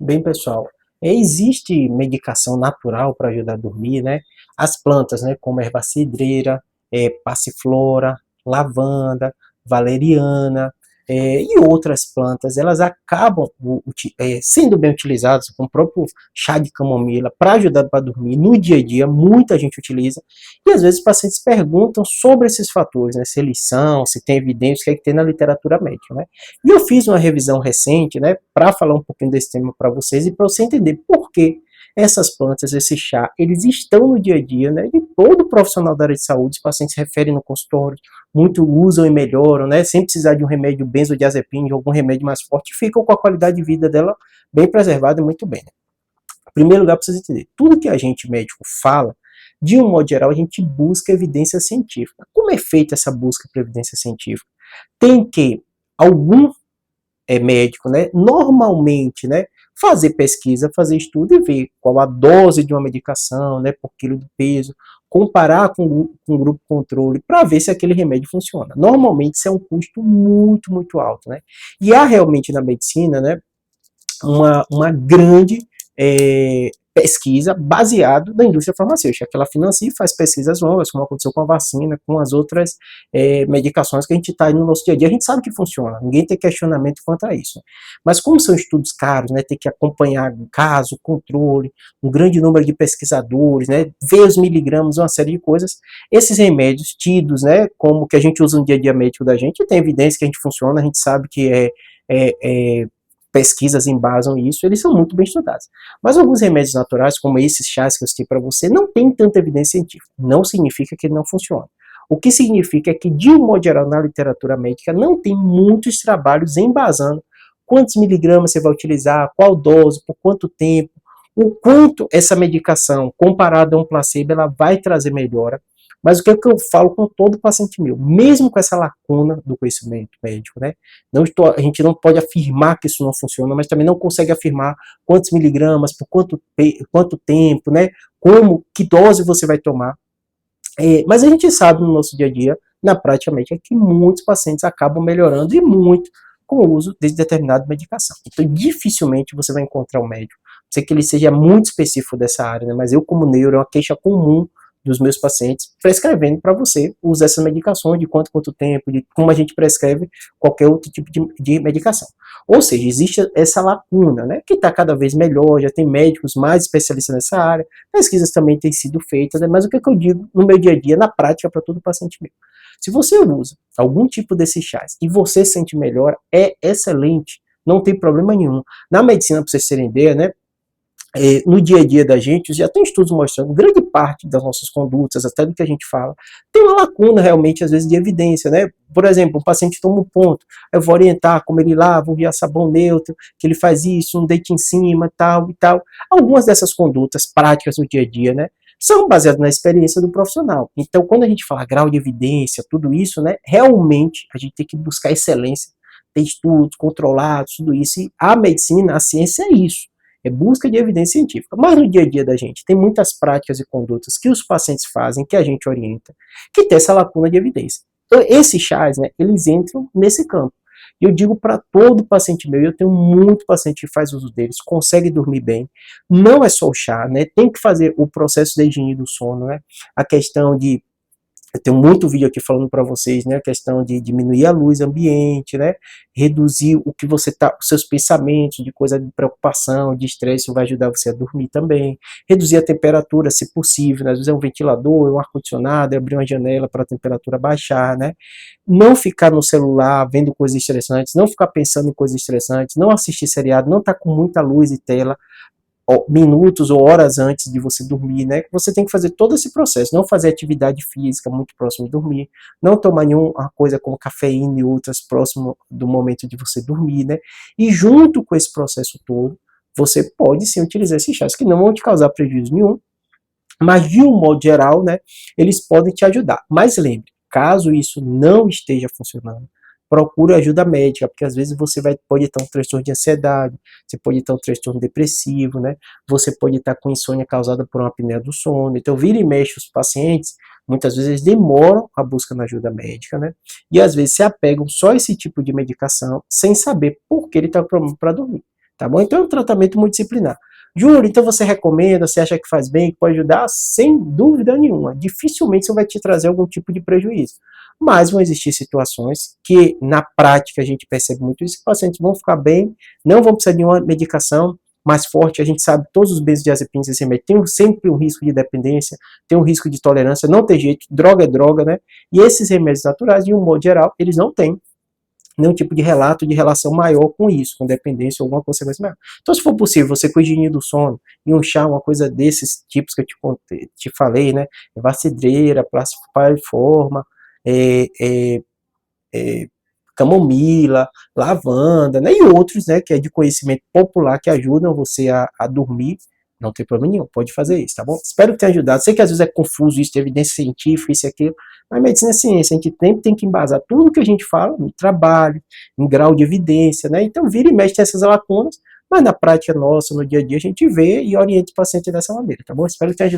Bem, pessoal, existe medicação natural para ajudar a dormir, né? As plantas, né, como erva cidreira, passiflora, lavanda, valeriana, e outras plantas, elas acabam sendo bem utilizadas, como o próprio chá de camomila, para ajudar para dormir no dia a dia, muita gente utiliza, e às vezes os pacientes perguntam sobre esses fatores, né, se eles são, se tem evidência, o que é que tem na literatura médica, né? E eu fiz uma revisão recente, né, para falar um pouquinho desse tema para vocês e para você entender por que essas plantas, esse chá, eles estão no dia a dia, né, de todo profissional da área de saúde, os pacientes se referem no consultório, muito usam e melhoram, né, sem precisar de um remédio benzodiazepina, de algum remédio mais forte, ficam com a qualidade de vida dela bem preservada e muito bem, né? Em primeiro lugar, precisa entender, tudo que a gente médico fala, de um modo geral, a gente busca evidência científica. Como é feita essa busca por evidência científica? Tem que algum médico, né, normalmente, né, fazer pesquisa, fazer estudo e ver qual a dose de uma medicação, né, por quilo de peso, comparar com o grupo controle para ver se aquele remédio funciona. Normalmente isso é um custo muito alto, né? E há realmente na medicina, né, uma grande pesquisa baseado na indústria farmacêutica, que ela financia e faz pesquisas longas, como aconteceu com a vacina, com as outras medicações que a gente está aí no nosso dia a dia, a gente sabe que funciona, ninguém tem questionamento quanto a isso. Mas como são estudos caros, né, tem que acompanhar caso, controle, um grande número de pesquisadores, né, ver os miligramas, uma série de coisas, esses remédios tidos, né, como que a gente usa no dia a dia médico da gente, tem evidência que a gente funciona, a gente sabe que pesquisas embasam isso, eles são muito bem estudados. Mas alguns remédios naturais, como esses chás que eu citei para você, não tem tanta evidência científica. Não significa que ele não funciona. O que significa é que, de um modo geral, na literatura médica, não tem muitos trabalhos embasando quantos miligramas você vai utilizar, qual dose, por quanto tempo, o quanto essa medicação, comparada a um placebo, ela vai trazer melhora. Mas o que eu falo com todo paciente meu, mesmo com essa lacuna do conhecimento médico, né? A gente não pode afirmar que isso não funciona, mas também não consegue afirmar quantos miligramas, por quanto tempo, né? Que dose você vai tomar. Mas a gente sabe no nosso dia a dia, na prática médica, que muitos pacientes acabam melhorando e muito com o uso de determinada medicação. Então, dificilmente você vai encontrar um médico, não sei que ele seja muito específico dessa área, né? Mas eu, como neuro, é uma queixa comum dos meus pacientes, prescrevendo para você usar essas medicações, de quanto tempo, de como a gente prescreve qualquer outro tipo de medicação. Ou seja, existe essa lacuna, né, que está cada vez melhor, já tem médicos mais especialistas nessa área, pesquisas também têm sido feitas, né, mas o que eu digo no meu dia a dia, na prática, para todo paciente meu? Se você usa algum tipo desses chás e você sente melhor, é excelente, não tem problema nenhum. Na medicina, para vocês terem ideia, né, no dia a dia da gente, já tem estudos mostrando, grande parte das nossas condutas, até do que a gente fala, tem uma lacuna realmente, às vezes, de evidência, né? Por exemplo, um paciente toma um ponto, eu vou orientar como ele lava, via sabão neutro, que ele faz isso, um deite em cima, tal e tal. Algumas dessas condutas práticas do dia a dia, né, são baseadas na experiência do profissional. Então, quando a gente fala grau de evidência, tudo isso, né, realmente a gente tem que buscar excelência, ter estudos controlados, tudo isso, e a medicina, a ciência é isso. É busca de evidência científica. Mas no dia a dia da gente, tem muitas práticas e condutas que os pacientes fazem, que a gente orienta, que tem essa lacuna de evidência. Então, esses chás, né, eles entram nesse campo. E eu digo para todo paciente meu, eu tenho muito paciente que faz uso deles, consegue dormir bem. Não é só o chá, né? Tem que fazer o processo da higiene do sono, né? A questão de eu tenho muito vídeo aqui falando para vocês, né, a questão de diminuir a luz ambiente, né, reduzir o que você tá, os seus pensamentos de coisa de preocupação, de estresse, isso vai ajudar você a dormir também. Reduzir a temperatura, se possível, né, às vezes é um ventilador, é um ar-condicionado, é abrir uma janela para a temperatura baixar, né. Não ficar no celular vendo coisas estressantes, não ficar pensando em coisas estressantes, não assistir seriado, não estar com muita luz e tela, minutos ou horas antes de você dormir, né? Você tem que fazer todo esse processo, não fazer atividade física muito próximo de dormir, não tomar nenhuma coisa como cafeína e outras próximo do momento de você dormir, né? E junto com esse processo todo, você pode sim utilizar esses chás que não vão te causar prejuízo nenhum, mas de um modo geral, né, eles podem te ajudar. Mas lembre, caso isso não esteja funcionando, procure ajuda médica, porque às vezes você pode ter um transtorno de ansiedade, você pode ter um transtorno depressivo, né? Você pode estar com insônia causada por uma apneia do sono. Então, vira e mexe os pacientes, muitas vezes eles demoram a busca na ajuda médica, né? E às vezes se apegam só a esse tipo de medicação, sem saber por que ele está com problema para dormir. tá bom? Então é um tratamento multidisciplinar. Júlio, então você recomenda, você acha que faz bem, que pode ajudar? Sem dúvida nenhuma. Dificilmente isso vai te trazer algum tipo de prejuízo. Mas vão existir situações que, na prática, a gente percebe muito isso, que pacientes vão ficar bem, não vão precisar de nenhuma medicação mais forte. A gente sabe todos os benzodiazepinas, esse remédio tem sempre um risco de dependência, tem um risco de tolerância, não tem jeito, droga é droga, né? E esses remédios naturais, de um modo geral, eles não têm nenhum tipo de relato de relação maior com isso, com dependência ou alguma consequência maior. Então, se for possível, você com higiene do sono e um chá, uma coisa desses tipos que eu te falei, né? Vacidreira, plastifoliforme, camomila, lavanda, né? E outros, né? Que é de conhecimento popular que ajudam você a dormir. Não tem problema nenhum, pode fazer isso, tá bom? Espero que tenha ajudado. Sei que às vezes é confuso isso, tem evidência científica, isso e aquilo, mas medicina é ciência, a gente sempre tem que embasar tudo que a gente fala no trabalho, em grau de evidência, né? Então, vira e mexe tem essas lacunas, mas na prática nossa, no dia a dia, a gente vê e orienta o paciente dessa maneira, tá bom? Espero que tenha ajudado.